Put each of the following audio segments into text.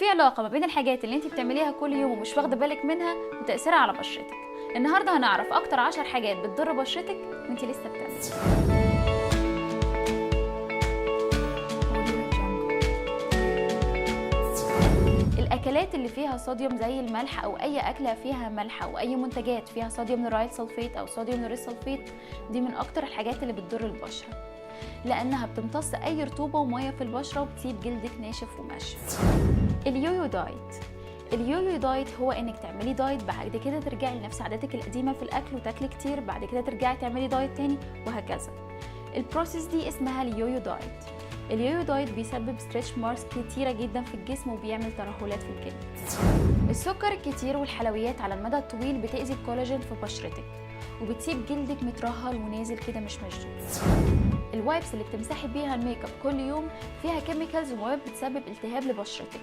في علاقه ما بين الحاجات اللي انت بتعمليها كل يوم ومش واخده بالك منها وتاثيرها على بشرتك. النهارده هنعرف اكتر 10 حاجات بتضر بشرتك وانت لسه بتعمليها. الاكلات اللي فيها صوديوم زي الملح او اي اكله فيها ملح او اي منتجات فيها صوديوم لورايل سلفيت او صوديوم لوريل سلفيت دي من اكتر الحاجات اللي بتضر البشره، لانها بتمتص اي رطوبه وميه في البشره وبتسيب جلدك ناشف ومقشف. اليويو دايت. اليويو دايت هو انك تعملي دايت بعد كده ترجعي لنفس عاداتك القديمه في الاكل وتاكلي كتير، بعد كده ترجعي تعملي دايت تاني وهكذا. البروسيس دي اسمها اليويو دايت. اليويو دايت بيسبب ستريتش ماركس كتيره جدا في الجسم وبيعمل ترهلات في الجلد. السكر الكتير والحلويات على المدى الطويل بتأذي الكولاجين في بشرتك وبتسيب جلدك مترهل ونازل كده مش مشدود. الوايبس اللي بتمسحي بيها الميك اب كل يوم فيها كيميكالز ومواد بتسبب التهاب لبشرتك.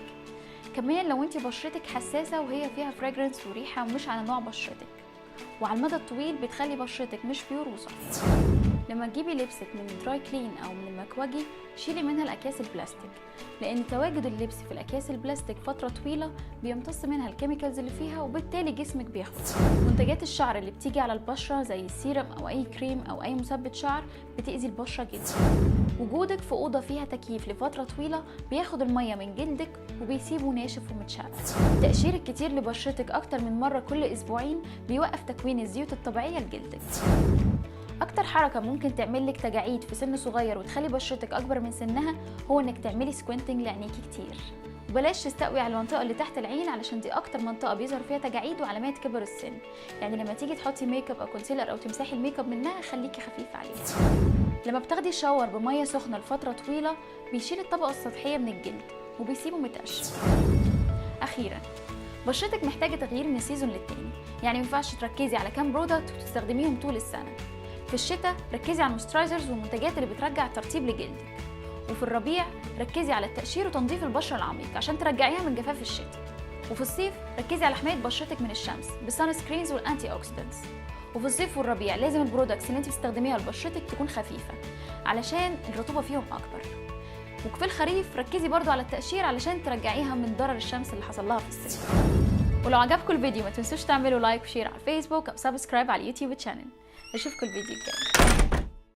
كمان لو انت بشرتك حساسه وهي فيها فراجرنس وريحه مش على نوع بشرتك، وعلى المدى الطويل بتخلي بشرتك مش بيور وصافي. لما تجيبي لبسك من دراي كلين او من المكواجي شيلي منها الاكياس البلاستيك، لان تواجد اللبس في الاكياس البلاستيك فتره طويله بيمتص منها الكيميكالز اللي فيها وبالتالي جسمك بياخد. منتجات الشعر اللي بتيجي على البشره زي السيرم او اي كريم او اي مثبت شعر بتاذي البشره جدا. وجودك في اوضه فيها تكييف لفتره طويله بياخد الميه من جلدك وبيسيبه ناشف ومتشقق. التقشير الكتير لبشرتك اكتر من مره كل اسبوعين بيوقف تكوين الزيوت الطبيعيه لجلدك. اكتر حركه ممكن تعمل لك تجاعيد في سن صغير وتخلي بشرتك اكبر من سنها هو انك تعملي سكوينتنج لعينيكي كتير، وبلاش تستقوي على المنطقه اللي تحت العين علشان دي اكتر منطقه بيظهر فيها تجاعيد وعلامات كبر السن. يعني لما تيجي تحطي ميك اب او كونسيلر او تمسحي الميك اب منها خليكي خفيفه عليها. لما بتاخدي شاور بميه سخنه لفتره طويله بيشيل الطبقه السطحيه من الجلد وبيسيبه متقشف. اخيرا بشرتك محتاجه تغيير من سيزون للتاني، يعني مينفعش تركزي على كام برودكت وتستخدميهم طول السنه. في الشتاء ركزي على المويسترايزرز والمنتجات اللي بترجع الترطيب لجلدك، وفي الربيع ركزي على التقشير وتنظيف البشره العميق عشان ترجعيها من جفاف الشتاء، وفي الصيف ركزي على حمايه بشرتك من الشمس بالسان سكرينز والانتي اوكسيدنتس. وفي الصيف والربيع لازم البرودكتس اللي انت بتستخدميها لبشرتك تكون خفيفه علشان الرطوبه فيهم اكبر. وفي الخريف ركزي برضو على التقشير علشان ترجعيها من ضرر الشمس اللي حصل لها في الصيف. ولو عجبكم الفيديو ما تنسوش تعملوا لايك وشير على فيسبوك او سبسكرايب على اليوتيوب تشانل. اشوفكم الفيديو الجاي.